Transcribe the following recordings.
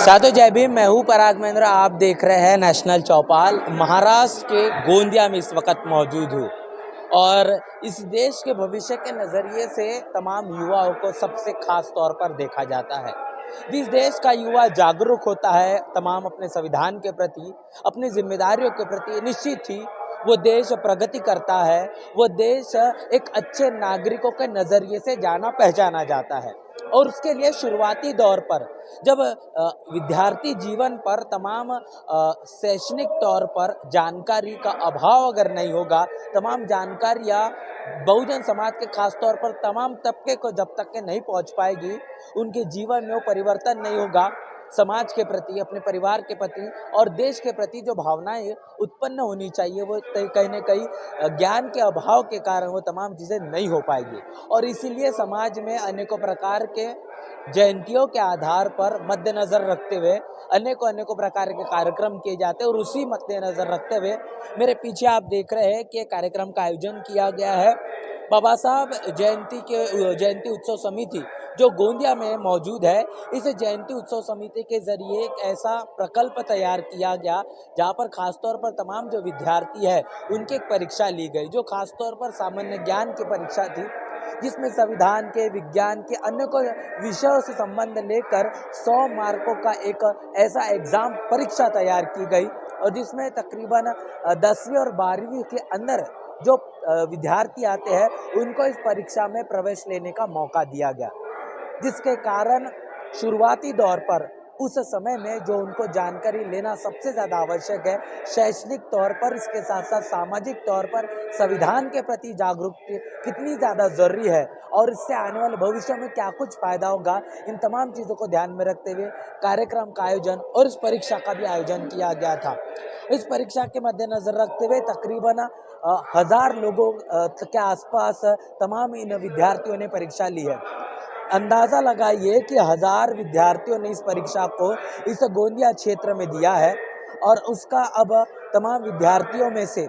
साधु जय भीम। मैं हूँ पराग महेंद्र। आप देख रहे हैं नेशनल चौपाल। महाराष्ट्र के गोंदिया में इस वक्त मौजूद हूँ और इस देश के भविष्य के नज़रिए से तमाम युवाओं को सबसे खास तौर पर देखा जाता है। जिस देश का युवा जागरूक होता है तमाम अपने संविधान के प्रति, अपनी जिम्मेदारियों के प्रति, निश्चित ही वो देश प्रगति करता है। वो देश एक अच्छे नागरिकों के नज़रिए से जाना पहचाना जाता है। और उसके लिए शुरुआती दौर पर जब विद्यार्थी जीवन पर तमाम शैक्षणिक तौर पर जानकारी का अभाव अगर नहीं होगा, तमाम जानकारियाँ बहुजन समाज के खास तौर पर तमाम तबके को जब तक के नहीं पहुंच पाएगी, उनके जीवन में वो परिवर्तन नहीं होगा। समाज के प्रति, अपने परिवार के प्रति और देश के प्रति जो भावनाएं उत्पन्न होनी चाहिए, वो कहीं न कहीं ज्ञान के अभाव के कारण वो तमाम चीज़ें नहीं हो पाएगी। और इसीलिए समाज में अनेकों प्रकार के जयंतियों के आधार पर मद्देनज़र रखते हुए अनेकों प्रकार के कार्यक्रम किए जाते हैं। और उसी मद्देनज़र रखते हुए मेरे पीछे आप देख रहे हैं कि एक कार्यक्रम का आयोजन किया गया है। बाबा साहब जयंती उत्सव समिति जो गोंदिया में मौजूद है, इस जयंती उत्सव समिति के जरिए एक ऐसा प्रकल्प तैयार किया गया जहाँ पर खासतौर पर तमाम जो विद्यार्थी है उनकी एक परीक्षा ली गई, जो खासतौर पर सामान्य ज्ञान की परीक्षा थी, जिसमें संविधान के, विज्ञान के अन्य को विषयों से संबंध लेकर 100 मार्कों का एक ऐसा एग्ज़ाम परीक्षा तैयार की गई। और जिसमें तकरीबन 10वीं और 12वीं के अंदर जो विद्यार्थी आते हैं उनको इस परीक्षा में प्रवेश लेने का मौका दिया गया, जिसके कारण शुरुआती दौर पर उस समय में जो उनको जानकारी लेना सबसे ज़्यादा आवश्यक है, शैक्षणिक तौर पर, इसके साथ साथ सामाजिक तौर पर संविधान के प्रति जागरूकता कितनी ज़्यादा ज़रूरी है और इससे आने वाले भविष्य में क्या कुछ फ़ायदा होगा, इन तमाम चीज़ों को ध्यान में रखते हुए कार्यक्रम का आयोजन और इस परीक्षा का भी आयोजन किया गया था। इस परीक्षा के मद्देनज़र रखते हुए तकरीबन 1000 लोगों के आसपास तमाम इन विद्यार्थियों ने परीक्षा ली है। अंदाज़ा लगाइए कि 1000 विद्यार्थियों ने इस परीक्षा को इस गोंदिया क्षेत्र में दिया है और उसका अब तमाम विद्यार्थियों में से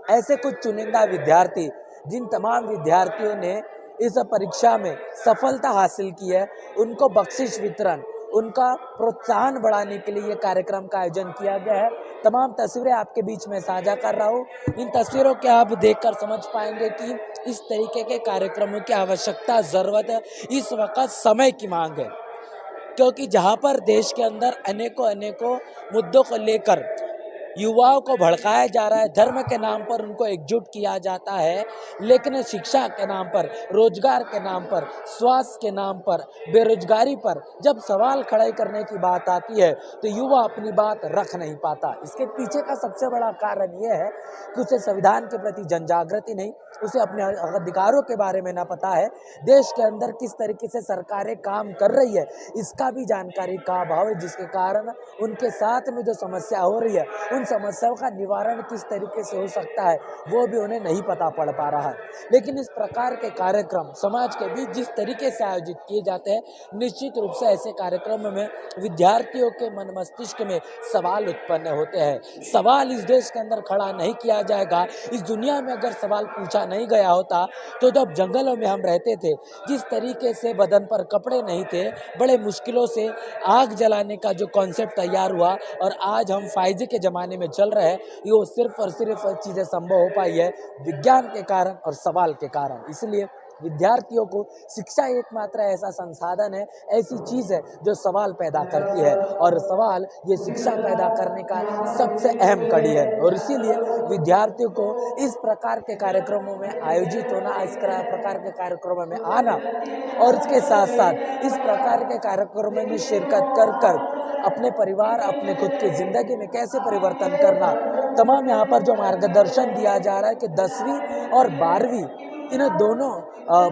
ऐसे कुछ चुनिंदा विद्यार्थी, जिन तमाम विद्यार्थियों ने इस परीक्षा में सफलता हासिल की है, उनको बख्शिश वितरण, उनका प्रोत्साहन बढ़ाने के लिए ये कार्यक्रम का आयोजन किया गया है। तमाम तस्वीरें आपके बीच में साझा कर रहा हूँ। इन तस्वीरों के आप देखकर समझ पाएंगे कि इस तरीके के कार्यक्रमों की आवश्यकता, ज़रूरत है, इस वक्त समय की मांग है। क्योंकि जहाँ पर देश के अंदर अनेकों मुद्दों को लेकर युवाओं को भड़काया जा रहा है, धर्म के नाम पर उनको एकजुट किया जाता है, लेकिन शिक्षा के नाम पर, रोजगार के नाम पर, स्वास्थ्य के नाम पर, बेरोजगारी पर जब सवाल खड़े करने की बात आती है तो युवा अपनी बात रख नहीं पाता। इसके पीछे का सबसे बड़ा कारण ये है कि उसे संविधान के प्रति जनजागृति नहीं, उसे अपने अधिकारों के बारे में ना पता है, देश के अंदर किस तरीके से सरकारें काम कर रही है इसका भी जानकारी का अभाव है, जिसके कारण उनके साथ में जो समस्या हो रही है, उन समस्याओं का निवारण किस तरीके से हो सकता है वो भी उन्हें नहीं पता पड़ पा रहा है। लेकिन इस प्रकार के कार्यक्रम समाज के बीच जिस तरीके से आयोजित किए जाते हैं, निश्चित रूप से ऐसे कार्यक्रमों में विद्यार्थियों के मन मस्तिष्क में सवाल उत्पन्न होते हैं। सवाल इस देश के अंदर खड़ा नहीं किया जाएगा, इस दुनिया में अगर सवाल पूछा नहीं गया होता तो जब जंगलों में हम रहते थे, जिस तरीके से बदन पर कपड़े नहीं थे, बड़े मुश्किलों से आग जलाने का जो कॉन्सेप्ट तैयार हुआ और आज हम 5G के ज़माने में चल रहे हैं, ये सिर्फ और सिर्फ चीज़ें संभव हो पाई है विज्ञान के कारण और सवाल के कारण। इसलिए विद्यार्थियों को शिक्षा एकमात्र ऐसा संसाधन है, ऐसी चीज़ है जो सवाल पैदा करती है और सवाल ये शिक्षा पैदा करने का सबसे अहम कड़ी है। और इसीलिए विद्यार्थियों को इस प्रकार के कार्यक्रमों में आयोजित होना, इस प्रकार के कार्यक्रमों में आना और इसके साथ साथ इस प्रकार के कार्यक्रमों में शिरकत कर अपने परिवार, अपने खुद की ज़िंदगी में कैसे परिवर्तन करना, तमाम यहाँ पर जो मार्गदर्शन दिया जा रहा है कि 10वीं और 12वीं इन दोनों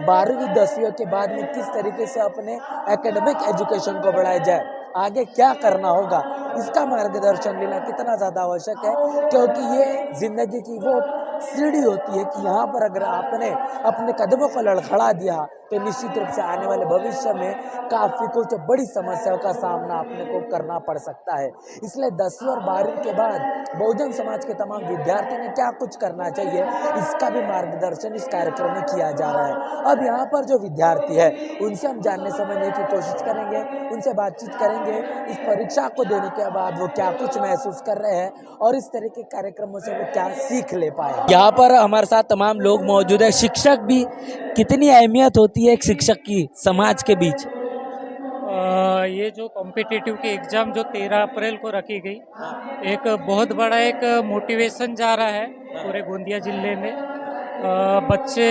12वीं 10वीं के बाद में किस तरीके से अपने एकेडमिक एजुकेशन को बढ़ाया जाए, आगे क्या करना होगा, इसका मार्गदर्शन लेना कितना ज़्यादा आवश्यक है। क्योंकि ये ज़िंदगी की वो सीढ़ी होती है कि यहाँ पर अगर आपने अपने कदमों को लड़खड़ा दिया तो निश्चित रूप से आने वाले भविष्य में काफ़ी कुछ बड़ी समस्याओं का सामना अपने को करना पड़ सकता है। इसलिए 10वीं और 12वीं के बाद बहुजन समाज के तमाम विद्यार्थियों ने क्या कुछ करना चाहिए, इसका भी मार्गदर्शन इस कार्यक्रम में किया जा रहा है। अब यहाँ पर जो विद्यार्थी है, उनसे हम जानने समझने की कोशिश करेंगे, उनसे बातचीत करेंगे, इस परीक्षा को देने के बाद वो क्या कुछ महसूस कर रहे हैं और इस तरह के कार्यक्रमों से वो क्या सीख ले पाए। यहाँ पर हमारे साथ तमाम लोग मौजूद है। शिक्षक भी, कितनी अहमियत होती है एक शिक्षक की समाज के बीच? ये जो कॉम्पिटिटिव की एग्ज़ाम जो 13 अप्रैल को रखी गई, एक बहुत बड़ा एक मोटिवेशन जा रहा है पूरे गोंदिया ज़िले में। बच्चे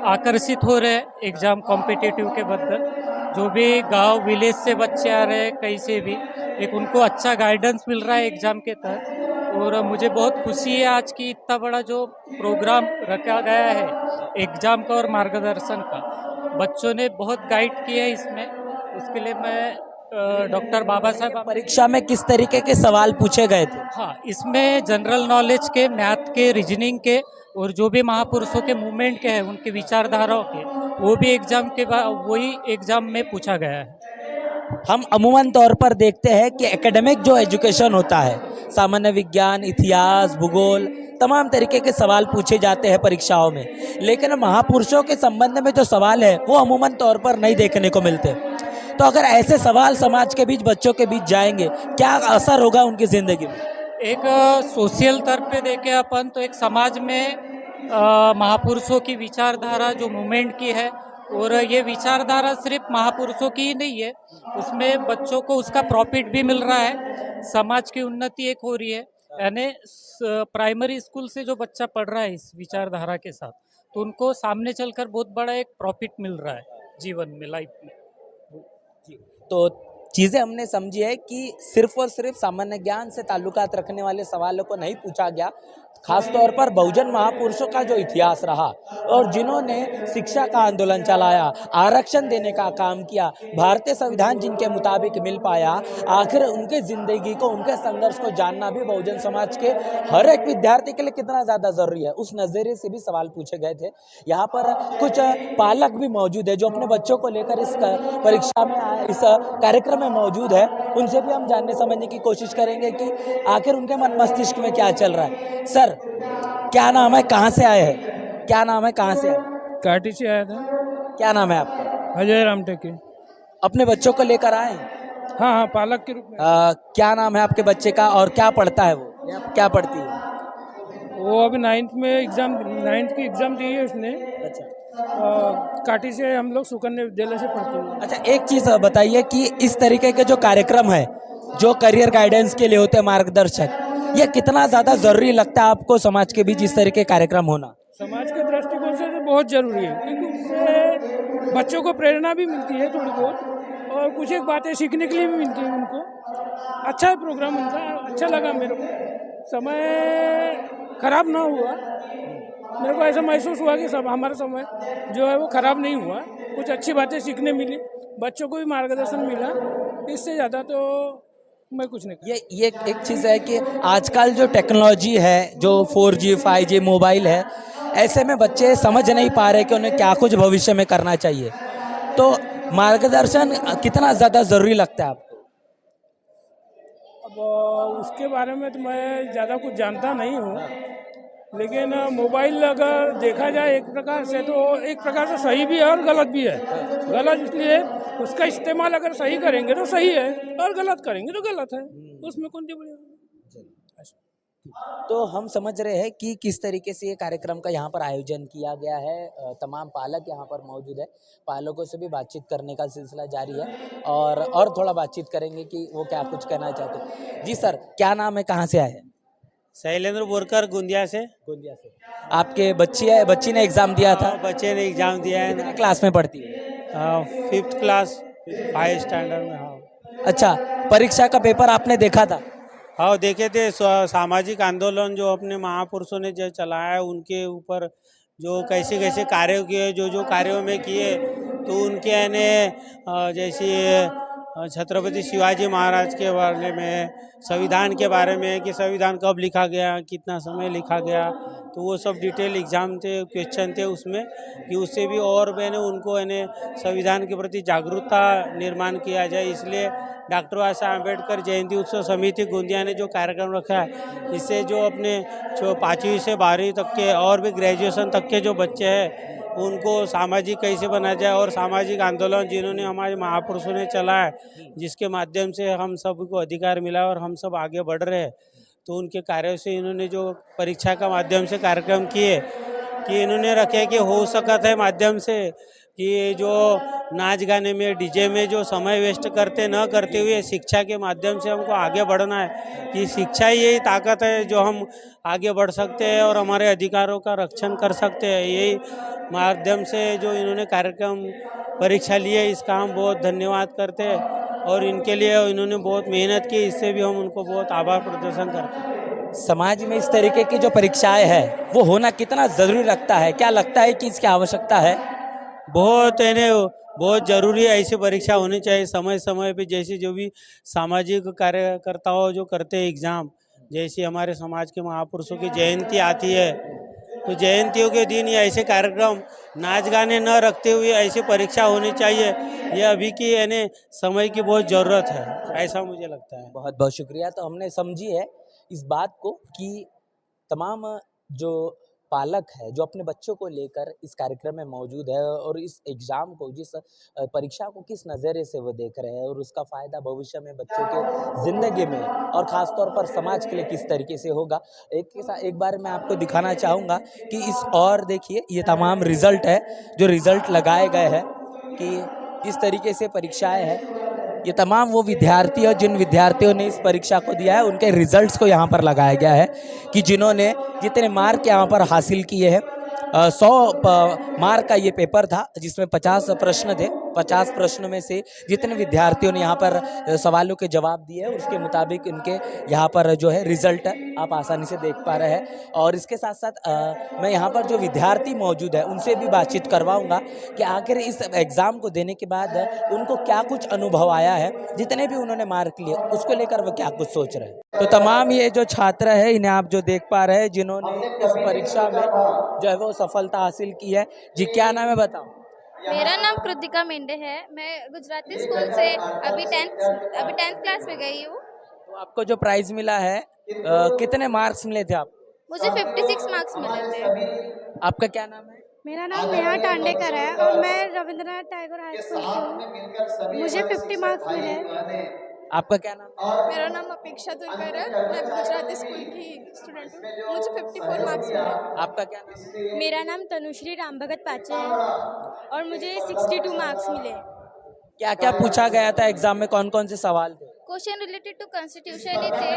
आकर्षित हो रहे हैं एग्ज़ाम कॉम्पिटिटिव के बदल। जो भी गांव विलेज से बच्चे आ रहे हैं, कहीं से भी, एक उनको अच्छा गाइडेंस मिल रहा है एग्ज़ाम के तहत। और मुझे बहुत खुशी है आज की इतना बड़ा जो प्रोग्राम रखा गया है एग्ज़ाम का और मार्गदर्शन का। बच्चों ने बहुत गाइड किया है इसमें, उसके लिए मैं डॉक्टर बाबा साहब। परीक्षा में किस तरीके के सवाल पूछे गए थे? हाँ, इसमें जनरल नॉलेज के, मैथ के, रीजनिंग के और जो भी महापुरुषों के मूवमेंट के हैं उनके विचारधाराओं के, वो भी एग्जाम के बाद वही एग्जाम में पूछा गया है। हम अमूमन तौर पर देखते हैं कि एकेडमिक जो एजुकेशन होता है, सामान्य विज्ञान, इतिहास, भूगोल, तमाम तरीके के सवाल पूछे जाते हैं परीक्षाओं में, लेकिन महापुरुषों के संबंध में जो सवाल है वो अमूमन तौर पर नहीं देखने को मिलते। तो अगर ऐसे सवाल समाज के बीच, बच्चों के बीच जाएंगे, क्या असर होगा उनकी जिंदगी में? एक सोशल तौर पे देखें अपन तो एक समाज में महापुरुषों की विचारधारा जो मूवमेंट की है, और ये विचारधारा सिर्फ महापुरुषों की ही नहीं है, उसमें बच्चों को उसका प्रॉफिट भी मिल रहा है, समाज की उन्नति एक हो रही है। यानी प्राइमरी स्कूल से जो बच्चा पढ़ रहा है इस विचारधारा के साथ, तो उनको सामने चलकर बहुत बड़ा एक प्रॉफिट मिल रहा है जीवन में, लाइफ में। तो चीज़ें हमने समझी है कि सिर्फ और सिर्फ सामान्य ज्ञान से ताल्लुकात रखने वाले सवालों को नहीं पूछा गया, खासतौर पर बहुजन महापुरुषों का जो इतिहास रहा और जिन्होंने शिक्षा का आंदोलन चलाया, आरक्षण देने का काम किया, भारतीय संविधान जिनके मुताबिक मिल पाया, आखिर उनके ज़िंदगी को, उनके संघर्ष को जानना भी बहुजन समाज के हर एक विद्यार्थी के लिए कितना ज़्यादा ज़रूरी है, उस नज़रिए से भी सवाल पूछे गए थे। यहाँ पर कुछ पालक भी मौजूद है जो अपने बच्चों को लेकर इस परीक्षा में इस कार्यक्रम में मौजूद है। उनसे भी हम जानने समझने की कोशिश करेंगे कि आखिर उनके मन मस्तिष्क में क्या चल रहा है। सर, क्या नाम है, कहाँ से आए हैं? क्या नाम है, कहाँ से आए? काटी से आया था। क्या नाम है आपका? अजय रामटेके। अपने बच्चों को लेकर आए हैं? हाँ हाँ, पालक के रूप में। क्या नाम है आपके बच्चे का और क्या पढ़ता है वो, या क्या पढ़ती है? वो अभी 9th में एग्जाम, 9th की एग्जाम दी है उसने। अच्छा काटी से हम लोग सुकन्या विद्यालय से पढ़ते हैं। अच्छा, एक चीज़ बताइए कि इस तरीके के जो कार्यक्रम है, जो करियर गाइडेंस के लिए होते हैं मार्गदर्शक, ये कितना ज़्यादा ज़रूरी लगता है आपको समाज के बीच इस तरीके के कार्यक्रम होना? समाज के दृष्टिकोण से तो बहुत ज़रूरी है, क्योंकि उससे बच्चों को प्रेरणा भी मिलती है थोड़ी बहुत, और कुछ एक बातें सीखने के लिए भी मिलती हैं उनको। अच्छा है प्रोग्राम उनका, अच्छा लगा मेरे को। समय खराब ना हुआ, मेरे को ऐसा महसूस हुआ कि सब हमारा समय जो है वो खराब नहीं हुआ, कुछ अच्छी बातें सीखने मिली, बच्चों को भी मार्गदर्शन मिला। इससे ज़्यादा तो मैं कुछ नहीं। ये एक चीज़ है कि आजकल जो टेक्नोलॉजी है, जो 4G 5G मोबाइल है, ऐसे में बच्चे समझ नहीं पा रहे कि उन्हें क्या कुछ भविष्य में करना चाहिए, तो मार्गदर्शन कितना ज़्यादा ज़रूरी लगता है आपको? अब उसके बारे में तो मैं ज़्यादा कुछ जानता नहीं हूँ, लेकिन मोबाइल अगर देखा जाए एक प्रकार से, तो एक प्रकार से सही भी है और गलत भी है। गलत इसलिए, उसका इस्तेमाल अगर सही करेंगे तो सही है, और गलत करेंगे तो गलत है, उसमें कौन सी बड़ी। तो हम समझ रहे हैं कि किस तरीके से ये कार्यक्रम का यहाँ पर आयोजन किया गया है। तमाम पालक यहाँ पर मौजूद है, पालकों से भी बातचीत करने का सिलसिला जारी है और थोड़ा बातचीत करेंगे कि वो क्या कुछ कहना चाहते हैं। जी सर, क्या नाम है, कहाँ से आए हैं? शैलेंद्र बोरकर, गोंदिया से। गोंदिया से। आपके बच्ची ने एग्जाम दिया था? बच्चे ने एग्जाम दिया है कितने ना। क्लास में पढ़ती है? 5th क्लास, 5 स्टैंडर्ड में। हाँ अच्छा, परीक्षा का पेपर आपने देखा था? हाँ, देखे थे। सामाजिक आंदोलन जो अपने महापुरुषों ने जो चलाया है, उनके ऊपर जो कैसे कैसे कार्य किए, जो जो कार्यों में किए, तो उनके यानी जैसे छत्रपति शिवाजी महाराज के बारे में, संविधान के बारे में कि संविधान कब लिखा गया, कितना समय लिखा गया, तो वो सब डिटेल एग्जाम थे, क्वेश्चन थे उसमें, कि उससे भी और मैंने उनको संविधान के प्रति जागरूकता निर्माण किया जाए। इसलिए डॉक्टर बाबा साहब अम्बेडकर जयंती उत्सव समिति गोंदिया ने जो कार्यक्रम रखा है, इससे जो अपने जो 5वीं से 12वीं तक के और भी ग्रेजुएशन तक के जो बच्चे हैं, उनको सामाजिक कैसे बनाया जाए, और सामाजिक आंदोलन जिन्होंने हमारे महापुरुषों ने चला है, जिसके माध्यम से हम सबको अधिकार मिला और हम सब आगे बढ़ रहे हैं, तो उनके कार्यों से इन्होंने जो परीक्षा का माध्यम से कार्यक्रम किए, कि इन्होंने रखे कि हो सकता है माध्यम से कि ये जो नाच गाने में, डीजे में जो समय वेस्ट करते न करते हुए शिक्षा के माध्यम से हमको आगे बढ़ना है, कि शिक्षा ही यही ताकत है जो हम आगे बढ़ सकते हैं और हमारे अधिकारों का रक्षण कर सकते हैं। यही माध्यम से जो इन्होंने कार्यक्रम परीक्षा लिए, इसका हम बहुत धन्यवाद करते हैं, और इनके लिए इन्होंने बहुत मेहनत की, इससे भी हम उनको बहुत आभार प्रदर्शन करते हैं। समाज में इस तरीके की जो परीक्षाएं हैं वो होना कितना ज़रूरी लगता है? क्या लगता है कि इसकी आवश्यकता है? बहुत बहुत जरूरी है, ऐसी परीक्षा होनी चाहिए समय समय पे। जैसे जो भी सामाजिक कार्यकर्ताओं जो करते हैं एग्जाम, जैसे हमारे समाज के महापुरुषों की जयंती आती है, तो जयंतियों के दिन ये ऐसे कार्यक्रम नाच गाने न रखते हुए ऐसी परीक्षा होनी चाहिए। ये अभी की समय की बहुत ज़रूरत है, ऐसा मुझे लगता है। बहुत बहुत शुक्रिया। तो हमने समझी है इस बात को कि तमाम जो पालक है जो अपने बच्चों को लेकर इस कार्यक्रम में मौजूद है और इस एग्ज़ाम को, जिस परीक्षा को किस नज़रिए से वो देख रहे हैं और उसका फ़ायदा भविष्य में बच्चों के ज़िंदगी में और ख़ास तौर पर समाज के लिए किस तरीके से होगा। एक बार मैं आपको दिखाना चाहूँगा कि इस और देखिए ये तमाम रिज़ल्ट है जो रिज़ल्ट लगाए गए हैं कि किस तरीके से परीक्षाएं हैं। ये तमाम वो विद्यार्थी और जिन विद्यार्थियों ने इस परीक्षा को दिया है उनके रिजल्ट्स को यहाँ पर लगाया गया है कि जिन्होंने जितने मार्क यहाँ पर हासिल किए हैं। 100 मार्क का ये पेपर था जिसमें 50 प्रश्न थे। 50 प्रश्नों में से जितने विद्यार्थियों ने यहाँ पर सवालों के जवाब दिए हैं उसके मुताबिक इनके यहाँ पर जो है रिजल्ट आप आसानी से देख पा रहे हैं। और इसके साथ साथ मैं यहाँ पर जो विद्यार्थी मौजूद है उनसे भी बातचीत करवाऊँगा कि आखिर इस एग्ज़ाम को देने के बाद उनको क्या कुछ अनुभव आया है, जितने भी उन्होंने मार्क लिए उसको लेकर वो क्या कुछ सोच रहे हैं। तो तमाम ये जो छात्र है इन्हें आप जो देख पा रहे हैं जिन्होंने इस परीक्षा में जो है वो सफलता हासिल की है। जी क्या नाम है बताओ? मेरा नाम कृतिका मेंढे है। मैं गुजराती स्कूल से अभी 10th क्लास में गई हूँ। तो आपको जो प्राइज मिला है कितने मार्क्स मिले थे आप? मुझे 56 मार्क्स मिले थे। आपका क्या नाम है? मेरा नाम नेहा टांडेकर है और मैं रविंद्रनाथ टैगोर हाई स्कूल की हूँ। मुझे 50 मार्क्स मिले। आपका क्या नाम है? मेरा नाम अपेक्षा दुलकर है। मैं गुजराती स्कूल की स्टूडेंट हूँ। मुझे 54 मार्क्स मिले। आपका क्या नाम है? मेरा नाम तनुश्री रामभगत पाचे है और मुझे 62 मार्क्स मिले। क्या क्या पूछा गया था एग्जाम में, कौन कौन से सवाल थे? क्वेश्चन रिलेटेड टू कॉन्स्टिट्यूशन ही थे।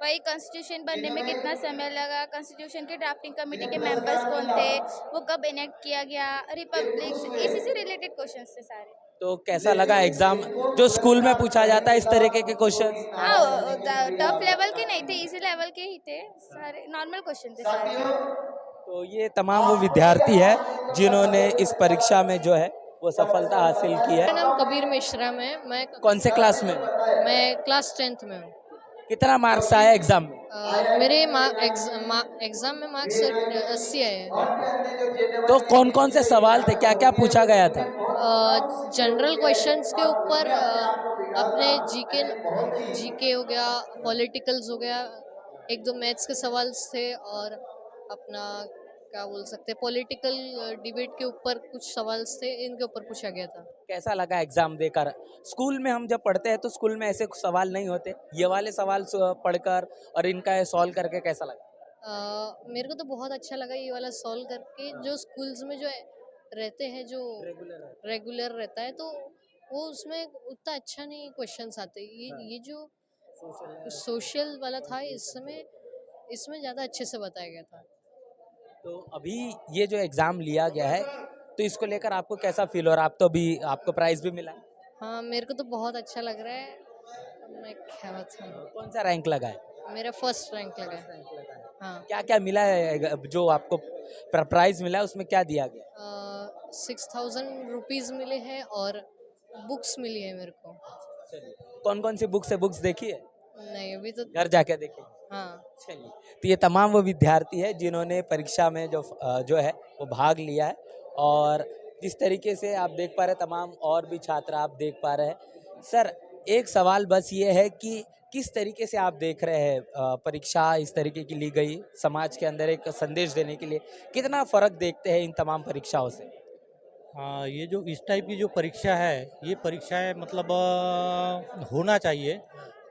वही कॉन्स्टिट्यूशन बनने में कितना समय लगा, कॉन्स्टिट्यूशन के ड्राफ्टिंग कमेटी के मेंबर्स कौन थे, वो कब इनेक्ट किया गया, रिपब्लिक, इसी से रिलेटेड क्वेश्चंस थे सारे। तो कैसा लगा एग्जाम जो स्कूल में पूछा जाता है इस तरीके के क्वेश्चन? हाँ, टफ लेवल के नहीं थे, इजी लेवल के ही थे सारे, नॉर्मल क्वेश्चन थे सारे। तो ये तमाम वो विद्यार्थी है जिन्होंने इस परीक्षा में जो है वो सफलता हासिल की है। मेरा नाम कबीर मिश्रा में। मैं कौन से क्लास में? मैं क्लास 10th में हूँ। कितना मार्क्स आया एग्जाम में? मेरे एग्जाम में मार्क्स 80 आए हैं। तो कौन कौन से सवाल थे, क्या क्या पूछा गया था? जनरल क्वेश्चंस के ऊपर अपने जीके हो गया, पॉलिटिकल्स हो गया, एक दो मैथ्स के सवाल थे और अपना क्या बोल सकते हैं पॉलिटिकल डिबेट के ऊपर कुछ सवाल थे, इनके ऊपर पूछा गया था। कैसा लगा एग्जाम देकर? स्कूल में हम जब पढ़ते हैं तो स्कूल में ऐसे सवाल नहीं होते, ये वाले सवाल पढ़कर और इनका सॉल्व करके कैसा लगा? मेरे को तो बहुत अच्छा लगा ये वाला सॉल्व करके। जो स्कूल्स में जो रहते हैं, जो रेगुलर रहता है, तो वो उसमें उतना अच्छा नहीं क्वेश्चंस आते। ये जो सोशल वाला था इसमें ज़्यादा अच्छे से बताया गया था। तो अभी ये जो एग्जाम लिया गया है तो इसको लेकर आपको कैसा फील हो रहा है? आप तो भी, आपको प्राइज भी मिला है। हाँ, मेरे को तो बहुत अच्छा लग रहा है। मैं क्या बताऊँ, कौन सा रैंक लगा है? मेरा फर्स्ट रैंक लगा है। हाँ, क्या क्या मिला है जो आपको प्राइज मिला है उसमें क्या दिया गया? 6000 रुपीज़ मिले हैं और बुक्स मिली है मेरे को। चलिए, कौन कौन सी बुक्स है, बुक्स देखी है, नहीं अभी तो। घर जाके देखेंगे। हाँ। चलिए, तो ये तमाम वो विद्यार्थी है जिन्होंने परीक्षा में जो है वो भाग लिया है, और जिस तरीके से आप देख पा रहे हैं तमाम और भी छात्र आप देख पा रहे हैं। सर, एक सवाल बस ये है कि किस तरीके से आप देख रहे हैं परीक्षा इस तरीके की ली गई समाज के अंदर एक संदेश देने के लिए, कितना फर्क देखते हैं इन तमाम परीक्षाओं से? हाँ, ये जो इस टाइप की जो परीक्षा है, ये परीक्षाएं मतलब होना चाहिए।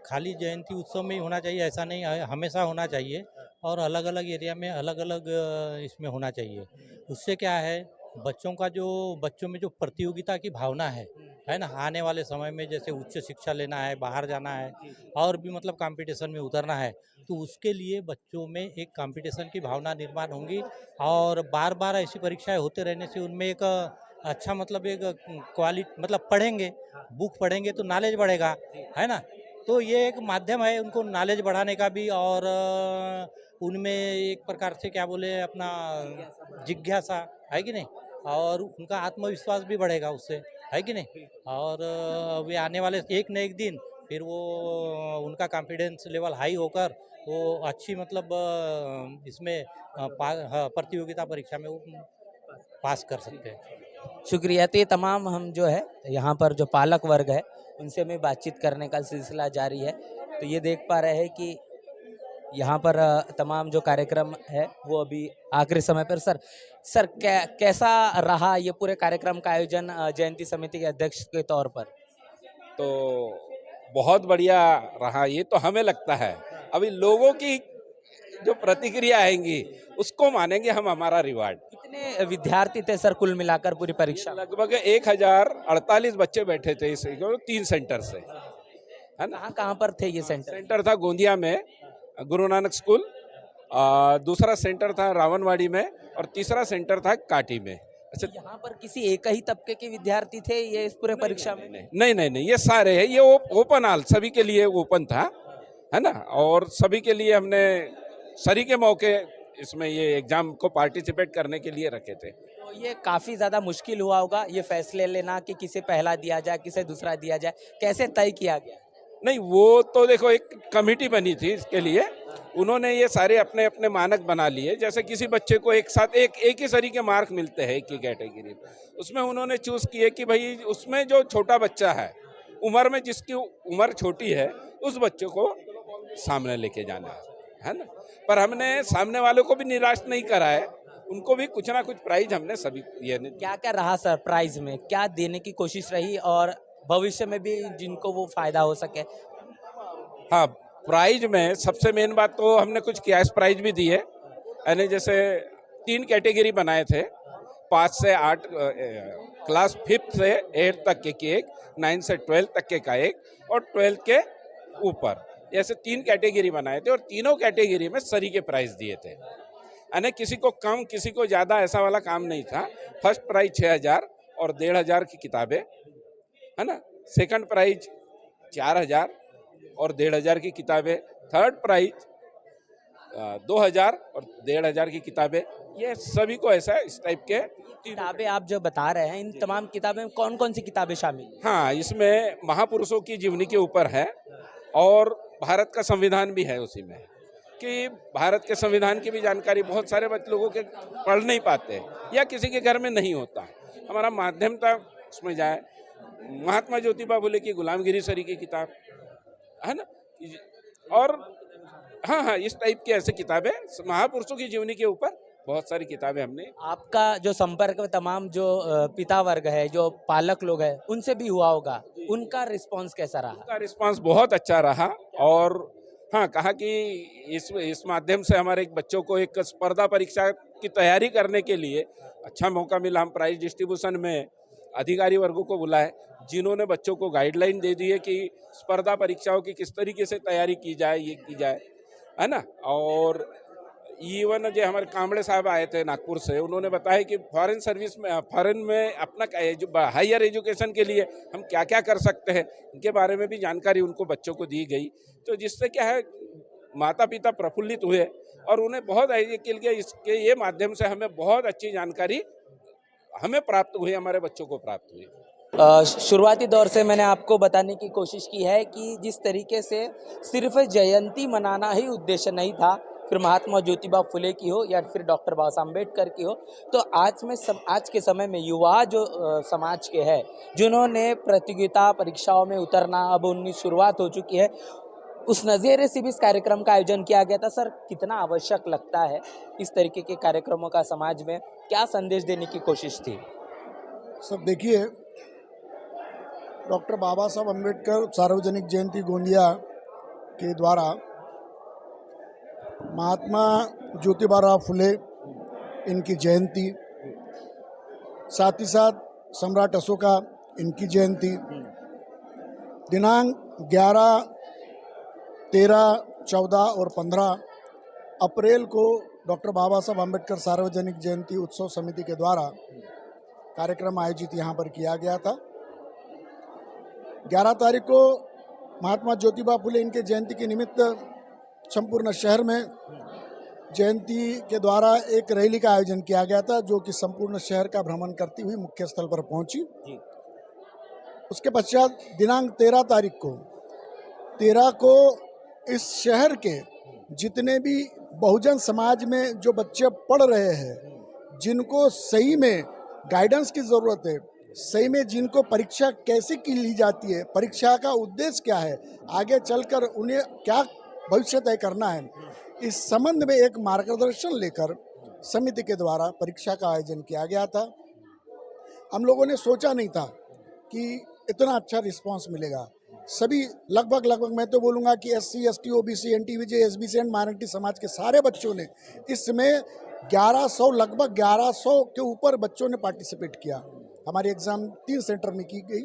खाली जयंती उत्सव में ही होना चाहिए ऐसा नहीं है, हमेशा होना चाहिए। और अलग अलग एरिया में अलग अलग इसमें होना चाहिए। उससे क्या है, बच्चों में जो प्रतियोगिता की भावना है ना, आने वाले समय में जैसे उच्च शिक्षा लेना है, बाहर जाना है और भी मतलब कंपटीशन में उतरना है, तो उसके लिए बच्चों में एक कंपटीशन की भावना निर्माण होंगी। और बार बार ऐसी परीक्षाएं होते रहने से उनमें एक अच्छा मतलब एक क्वालिटी मतलब पढ़ेंगे, बुक पढ़ेंगे तो नॉलेज बढ़ेगा, है ना। तो ये एक माध्यम है उनको नॉलेज बढ़ाने का भी, और उनमें एक प्रकार से क्या बोले अपना जिज्ञासा है कि नहीं, और उनका आत्मविश्वास भी बढ़ेगा उससे, है कि नहीं। और वे आने वाले एक न एक दिन फिर वो उनका कॉन्फिडेंस लेवल हाई होकर वो अच्छी मतलब इसमें प्रतियोगिता परीक्षा में वो पास कर सकते हैं। शुक्रिया। तो ये तमाम हम जो है यहाँ पर जो पालक वर्ग है उनसे में बातचीत करने का सिलसिला जारी है। तो ये देख पा रहे हैं कि यहाँ पर तमाम जो कार्यक्रम है वो अभी आखिरी समय पर। सर कैसा रहा ये पूरे कार्यक्रम का आयोजन जयंती समिति के अध्यक्ष के तौर पर? तो बहुत बढ़िया रहा, ये तो हमें लगता है। अभी लोगों की जो प्रतिक्रिया आएंगी उसको मानेंगे हम हमारा रिवार्ड। कितने विद्यार्थी थे सर कुल मिलाकर पूरी परीक्षा? लगभग 1048 बच्चे बैठे थे इस 3 सेंटर से, है ना। कहाँ पर थे ये सेंटर? सेंटर था गोंदिया में गुरु नानक स्कूल, दूसरा सेंटर था रावणवाड़ी में, और तीसरा सेंटर था काटी में। अच्छा, यहाँ पर किसी एक ही तबके के विद्यार्थी थे ये इस पूरे परीक्षा में? नहीं, ये सारे हैं। ये ओपन हॉल सभी के लिए ओपन था, है ना। और सभी के लिए हमने सरी के मौके इसमें ये एग्जाम को पार्टिसिपेट करने के लिए रखे थे। तो ये काफी ज्यादा मुश्किल हुआ होगा ये फैसले लेना कि किसे पहला दिया जाए किसे दूसरा दिया जाए, कैसे तय किया गया? नहीं, वो तो देखो एक कमेटी बनी थी इसके लिए, उन्होंने ये सारे अपने अपने मानक बना लिए। जैसे किसी बच्चे को एक साथ एक ही सरी के मार्क मिलते हैं एक ही कैटेगरी, उसमें उन्होंने चूज किए कि भाई उसमें जो छोटा बच्चा है उम्र में, जिसकी उम्र छोटी है, उस बच्चे को सामने लेके जाना है ना। पर हमने सामने वालों को भी निराश नहीं करा है, उनको भी कुछ ना कुछ प्राइज हमने सभी ये क्या क्या रहा सर प्राइज में, क्या देने की कोशिश रही और भविष्य में भी जिनको वो फायदा हो सके? हाँ, प्राइज में सबसे मेन बात तो हमने कुछ कैश प्राइज भी दिए, यानी जैसे 3 कैटेगरी बनाए थे, 5 से 8 क्लास 5th से 8 तक के एक, 9 से 12 तक के का एक, और 12 के ऊपर, ऐसे 3 कैटेगरी बनाए थे। और तीनों कैटेगरी में सरी के प्राइज दिए थे, यानी किसी को कम किसी को ज़्यादा ऐसा वाला काम नहीं था। फर्स्ट प्राइज 6000 और 1500 की किताबें, है ना। सेकंड प्राइज 4000 और 1500 की किताबें। थर्ड प्राइज 2000 और 1500 की किताबें। ये सभी को ऐसा इस टाइप के किताबें आप जो बता रहे हैं, इन तमाम किताबें में कौन कौन सी किताबें शामिल? हाँ, इसमें महापुरुषों की जीवनी के ऊपर है, और भारत का संविधान भी है उसी में, कि भारत के संविधान की भी जानकारी बहुत सारे लोगों के पढ़ नहीं पाते या किसी के घर में नहीं होता। हमारा माध्यम था उसमें जाए। महात्मा ज्योतिबा फुले की गुलामगिरी सरी की किताब, है ना। और हाँ, इस टाइप की ऐसे किताबें, महापुरुषों की जीवनी के ऊपर बहुत सारी किताबें हमने। आपका जो संपर्क में तमाम जो पिता वर्ग है, जो पालक लोग हैं, उनसे भी हुआ होगा, उनका रिस्पांस कैसा रहा? उनका रिस्पांस बहुत अच्छा रहा, और हाँ, कहा कि इस माध्यम से हमारे बच्चों को एक स्पर्धा परीक्षा की तैयारी करने के लिए अच्छा मौका मिला। हम प्राइज डिस्ट्रीब्यूशन में अधिकारी वर्गों को बुलाए, जिन्होंने बच्चों को गाइडलाइन दे दी है कि स्पर्धा परीक्षाओं की किस तरीके से तैयारी की जाए, ये की जाए, है ना। और इवन जो हमारे कांबड़े साहब आए थे नागपुर से, उन्होंने बताया कि फॉरेन में अपना जो हायर एजुकेशन के लिए हम क्या क्या कर सकते हैं, इनके बारे में भी जानकारी उनको बच्चों को दी गई। तो जिससे क्या है, माता पिता प्रफुल्लित हुए, और उन्हें बहुत इसके ये माध्यम से हमें बहुत अच्छी जानकारी हमें प्राप्त हुई, हमारे बच्चों को प्राप्त हुई। शुरुआती दौर से मैंने आपको बताने की कोशिश की है कि जिस तरीके से सिर्फ जयंती मनाना ही उद्देश्य नहीं था, फिर महात्मा ज्योतिबा फुले की हो या फिर डॉक्टर बाबा साहब अम्बेडकर की हो, तो आज के समय में युवा जो समाज के हैं, जिन्होंने प्रतियोगिता परीक्षाओं में उतरना अब उनकी शुरुआत हो चुकी है, उस नज़रिए से भी इस कार्यक्रम का आयोजन किया गया था। सर, कितना आवश्यक लगता है इस तरीके के कार्यक्रमों का समाज में, क्या संदेश देने की कोशिश थी? सब देखिए, डॉक्टर बाबा साहब अम्बेडकर सार्वजनिक जयंती गोंदिया के द्वारा महात्मा ज्योतिबा फुले इनकी जयंती, साथ ही साथ सम्राट अशोका इनकी जयंती दिनांक 11, 13, 14 और 15 अप्रैल को डॉक्टर बाबा साहब अम्बेडकर सार्वजनिक जयंती उत्सव समिति के द्वारा कार्यक्रम आयोजित यहाँ पर किया गया था। 11 तारीख को महात्मा ज्योतिबा फुले इनके जयंती के निमित्त संपूर्ण शहर में जयंती के द्वारा एक रैली का आयोजन किया गया था, जो कि संपूर्ण शहर का भ्रमण करती हुई मुख्य स्थल पर पहुंची। उसके पश्चात दिनांक 13 तारीख को इस शहर के जितने भी बहुजन समाज में जो बच्चे पढ़ रहे हैं, जिनको सही में गाइडेंस की ज़रूरत है, सही में जिनको परीक्षा कैसे की ली जाती है, परीक्षा का उद्देश्य क्या है, आगे चलकर उन्हें क्या भविष्य तय करना है, इस संबंध में एक मार्गदर्शन लेकर समिति के द्वारा परीक्षा का आयोजन किया गया था। हम लोगों ने सोचा नहीं था कि इतना अच्छा रिस्पांस मिलेगा। सभी लगभग मैं तो बोलूँगा कि SC, ST, OBC, NTVJ, SBC and minority समाज के सारे बच्चों ने इसमें 1100 के ऊपर बच्चों ने पार्टिसिपेट किया। हमारी एग्ज़ाम 3 सेंटर में की गई,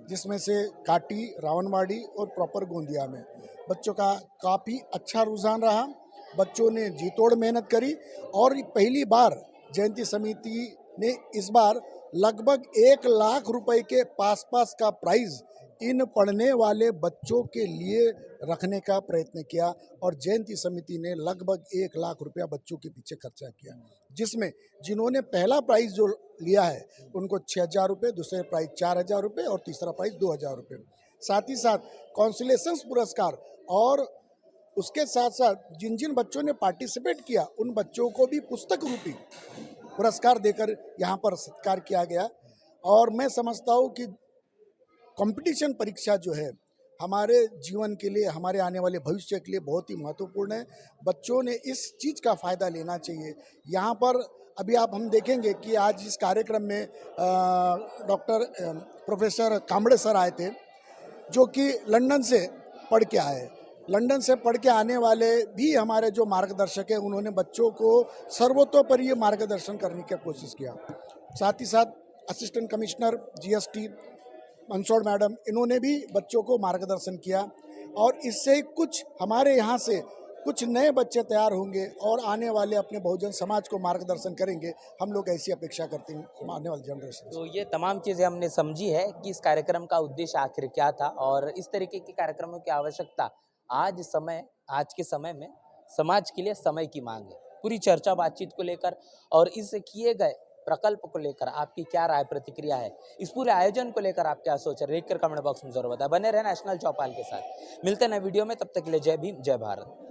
जिसमें से काटी, रावणवाड़ी और प्रॉपर गोंदिया में। बच्चों का काफ़ी अच्छा रुझान रहा, बच्चों ने जी तोड़ मेहनत करी और पहली बार जयंती समिति ने इस बार लगभग 1 लाख रुपए के पास का प्राइज इन पढ़ने वाले बच्चों के लिए रखने का प्रयत्न किया और जयंती समिति ने लगभग 1 लाख रुपया बच्चों के पीछे खर्चा किया, जिसमें जिन्होंने पहला प्राइज जो लिया है उनको 6,000 रुपये, दूसरे प्राइज 4,000 रुपये और तीसरा प्राइज 2,000 रुपये। साथ ही साथ कॉन्सुलेशंस पुरस्कार और उसके साथ साथ जिन बच्चों ने पार्टिसिपेट किया उन बच्चों को भी पुस्तक रूपी पुरस्कार देकर यहाँ पर सत्कार किया गया। और मैं समझता हूँ कि कंपटीशन परीक्षा जो है हमारे जीवन के लिए, हमारे आने वाले भविष्य के लिए बहुत ही महत्वपूर्ण है। बच्चों ने इस चीज़ का फ़ायदा लेना चाहिए। यहाँ पर अभी हम देखेंगे कि आज इस कार्यक्रम में प्रोफेसर कांबड़े सर आए थे, जो कि लंदन से पढ़ के आए। लंदन से पढ़ के आने वाले भी हमारे जो मार्गदर्शक हैं, उन्होंने बच्चों को सर्वतोपरि मार्गदर्शन करने की कोशिश किया। साथ ही साथ असिस्टेंट कमिश्नर GST मंसोड़ मैडम, इन्होंने भी बच्चों को मार्गदर्शन किया और इससे कुछ हमारे यहाँ से कुछ नए बच्चे तैयार होंगे और आने वाले अपने बहुजन समाज को मार्गदर्शन करेंगे। हम लोग ऐसी अपेक्षा करते हैं आने वाली जनरेशन। तो ये तमाम चीज़ें हमने समझी है कि इस कार्यक्रम का उद्देश्य आखिर क्या था और इस तरीके के कार्यक्रमों की आवश्यकता आज के समय में समाज के लिए समय की मांग है। पूरी चर्चा बातचीत को लेकर और इस किए गए प्रकल्प को लेकर आपकी क्या राय प्रतिक्रिया है, इस पूरे आयोजन को लेकर आप क्या सोच रहे हैं, लिखकर कमेंट बॉक्स में जरूर बताएं। बने रहे नेशनल चौपाल के साथ। मिलते हैं नए वीडियो में, तब तक के लिए जय भीम, जय भारत।